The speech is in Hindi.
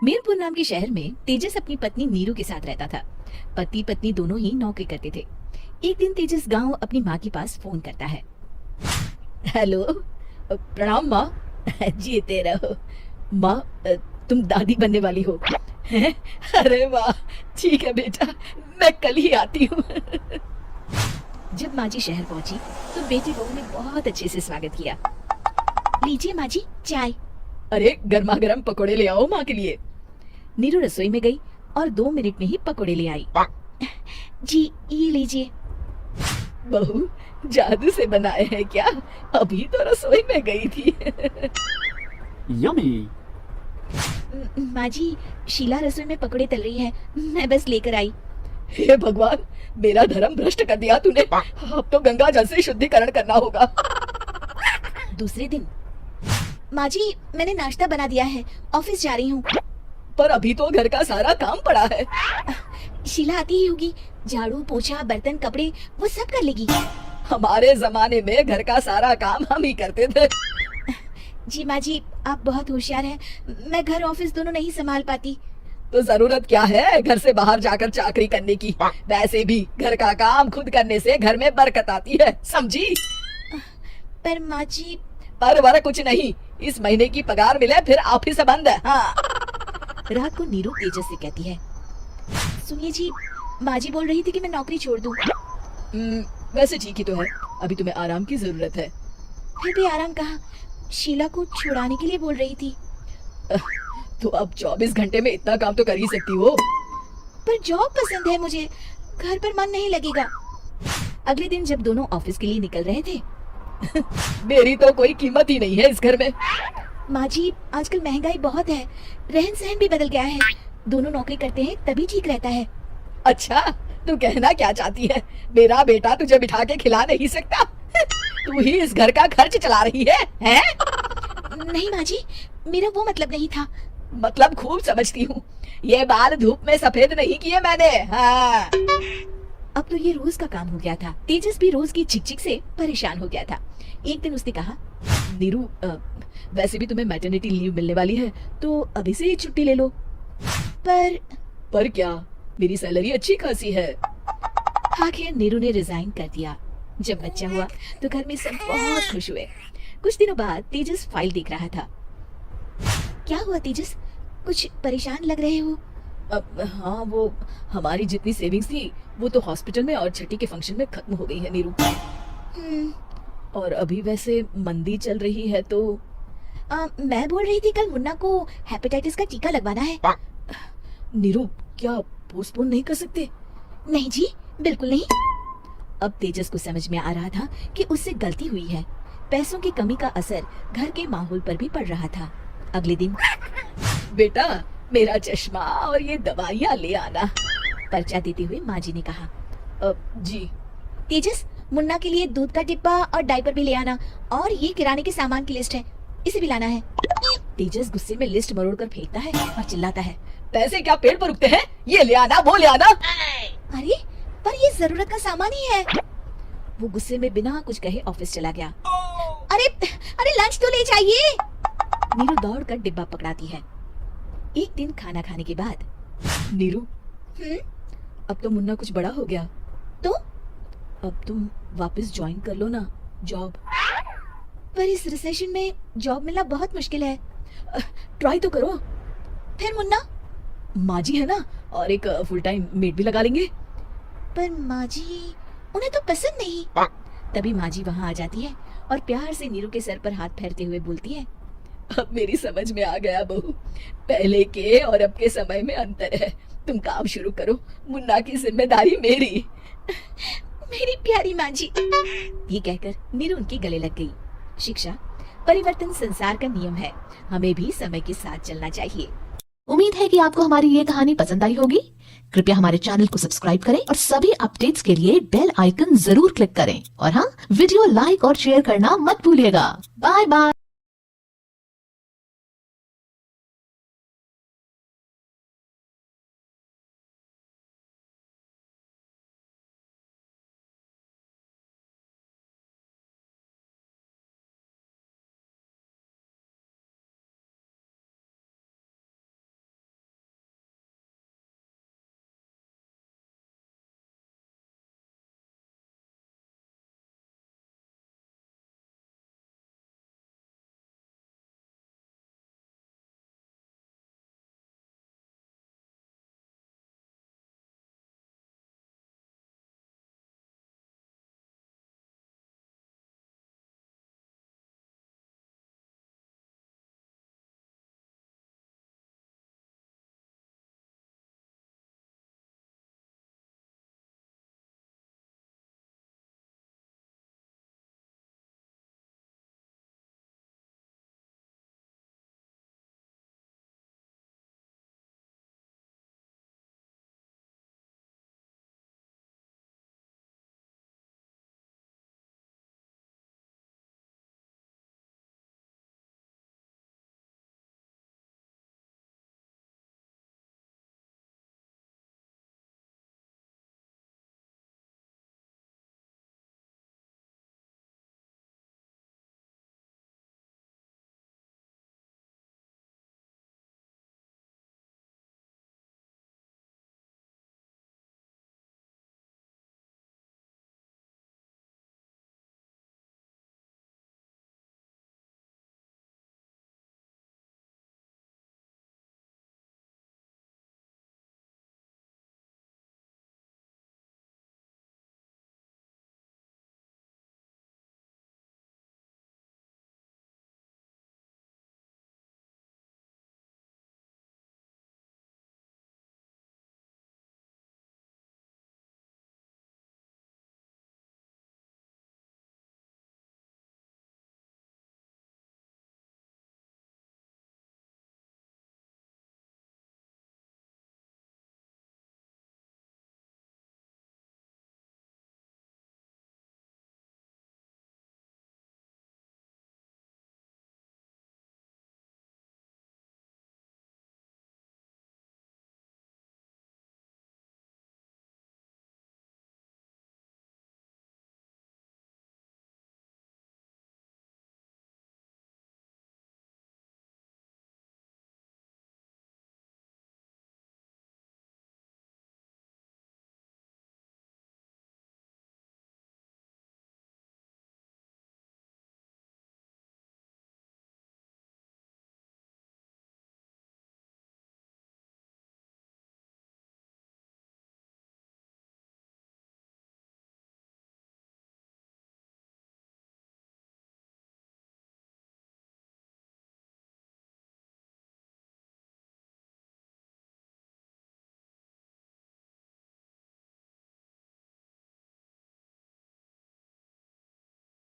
मीरपुर नाम के शहर में तेजस अपनी पत्नी नीरू के साथ रहता था। पति पत्नी दोनों ही नौकरी करते थे। एक दिन तेजस गांव अपनी माँ के पास फोन करता है। हेलो, प्रणाम माँ। जीते रहो माँ, तुम दादी बनने वाली हो? अरे वाह, ठीक है बेटा, मैं कल ही आती हूँ। जब माँ जी शहर पहुंची तो बेटी बहू ने बहुत अच्छे से स्वागत किया। लीजिए माँ जी चाय। अरे गर्मा गर्म पकोड़े ले आओ माँ के लिए। नीरू रसोई में गई और 2 मिनट में ही पकोड़े ले आई। जी ये लीजिए। बहू जादू से बनाए हैं क्या? अभी तो रसोई में गई थी। यम्मी। माँ जी, शीला रसोई में पकोड़े तल रही है, मैं बस लेकर आई। हे भगवान, मेरा धर्म भ्रष्ट कर दिया तूने। अब तो गंगा जल से शुद्धिकरण करना होगा। दूसरे दिन, माँ जी मैंने नाश्ता बना दिया है, ऑफिस जा रही हूँ। पर अभी तो घर का सारा काम पड़ा है। शीला आती ही होगी, झाड़ू पोछा बर्तन कपड़े वो सब कर लेगी। हमारे जमाने में घर का सारा काम हम ही करते थे। जी माँ जी, आप बहुत होशियार हैं, मैं घर ऑफिस दोनों नहीं संभाल पाती। तो जरूरत क्या है घर से बाहर जाकर चाकरी करने की? वैसे भी घर का काम खुद करने से घर में बरकत आती है, समझी? पर माँ जी। पर वरा कुछ नहीं, इस महीने की पगार मिले फिर ऑफिस बंद है। हाँ। रात को नीरू तेजस से कहती है, सुनिए जी, माँ जी बोल रही थी कि मैं नौकरी छोड़ दूं। वैसे ठीक ही तो है, अभी तुम्हें आराम की जरूरत है। फिर भी आराम कहाँ, शीला को छुड़ाने के लिए बोल रही थी। तो अब 24 घंटे में इतना काम तो कर ही सकती हो। पर जॉब पसंद है मुझे, घर पर मन नहीं लगेगा। अगले दिन जब दोनों ऑफिस के लिए निकल रहे थे, मेरी तो कोई कीमत ही नहीं है इस घर में। माँ जी आजकल महंगाई बहुत है, रहन सहन भी बदल गया है, दोनों नौकरी करते हैं तभी ठीक रहता है। अच्छा, तू कहना क्या चाहती है? मेरा बेटा तुझे बिठा के खिला नहीं सकता? तू ही इस घर का खर्च चला रही है, हैं? नहीं माँ जी, मेरा वो मतलब नहीं था। मतलब खूब समझती हूँ, ये बाल धूप में सफेद नहीं किए मैंने। हाँ। अब तो ये रोज का काम हो गया था। तेजस भी रोज की चिकचिक से परेशान हो गया था। एक दिन उसने कहा, नीरू वैसे भी तुम्हें मैटरनिटी लीव मिलने वाली है, तो अभी से ही छुट्टी ले लो। पर क्या, मेरी सैलरी अच्छी खासी है। आखिर नीरू ने रिजाइन कर दिया। जब बच्चा हुआ तो घर में सब बहुत खुश हुए। कुछ दिनों बाद तेजस फाइल देख रहा था। क्या हुआ तेजस, कुछ परेशान लग रहे हो? हाँ, वो हमारी जितनी सेविंग्स थी वो तो हॉस्पिटल में और छठी के फंक्शन में खत्म हो गई है नीरू। और अभी वैसे मंदी चल रही है तो मैं बोल रही थी कल मुन्ना को हेपेटाइटिस का टीका लगवाना है। नीरू क्या पोस्टपोन नहीं कर सकते? नहीं जी, बिल्कुल नहीं। अब तेजस को समझ में आ रहा था कि उससे गलती हुई है। पैसों की कमी का असर घर के माहौल पर भी पड़ रहा था। अगले दिन, बेटा मेरा चश्मा और ये दवाइयाँ ले आना, पर्चा देते हुए माँ जी ने कहा। जी। तेजस, मुन्ना के लिए दूध का डिब्बा और डायपर भी ले आना, और ये किराने के सामान की लिस्ट है, इसे भी लाना है। तेजस गुस्से में लिस्ट मरोड़ कर फेंकता है और चिल्लाता है, पैसे क्या पेड़ पर उगते हैं? ये ले आना, वो ले आना। अरे पर ये जरूरत का सामान ही है। वो गुस्से में बिना कुछ कहे ऑफिस चला गया। अरे लंच तो ले जाइए। नीरू दौड़ कर डिब्बा पकड़ाती है। एक दिन खाना खाने के बाद, नीरू अब तो मुन्ना कुछ बड़ा हो गया, तो अब तुम वापस ज्वाइन कर लो ना जॉब। पर इस रिसेशन में जॉब मिलना बहुत मुश्किल है। ट्राई तो करो। फिर मुन्ना? माँ जी है ना, और एक फुल टाइम मेड भी लगा लेंगे। पर माँ जी उन्हें तो पसंद नहीं। तभी माँ जी वहाँ आ जाती है और प्यार से नीरू के सर पर हाथ फेरते हुए बोलती है, अब मेरी समझ में आ गया बहू, पहले के और अब के समय में अंतर है। तुम काम शुरू करो, मुन्ना की जिम्मेदारी मेरी। मेरी प्यारी माँ जी। ये कहकर नीरू उनके गले लग गई। शिक्षा, परिवर्तन संसार का नियम है, हमें भी समय के साथ चलना चाहिए। उम्मीद है कि आपको हमारी ये कहानी पसंद आई होगी। कृपया हमारे चैनल को सब्सक्राइब करें और सभी अपडेट्स के लिए बेल आइकन जरूर क्लिक करें। और हाँ, वीडियो लाइक और शेयर करना मत भूलिएगा। Bye bye.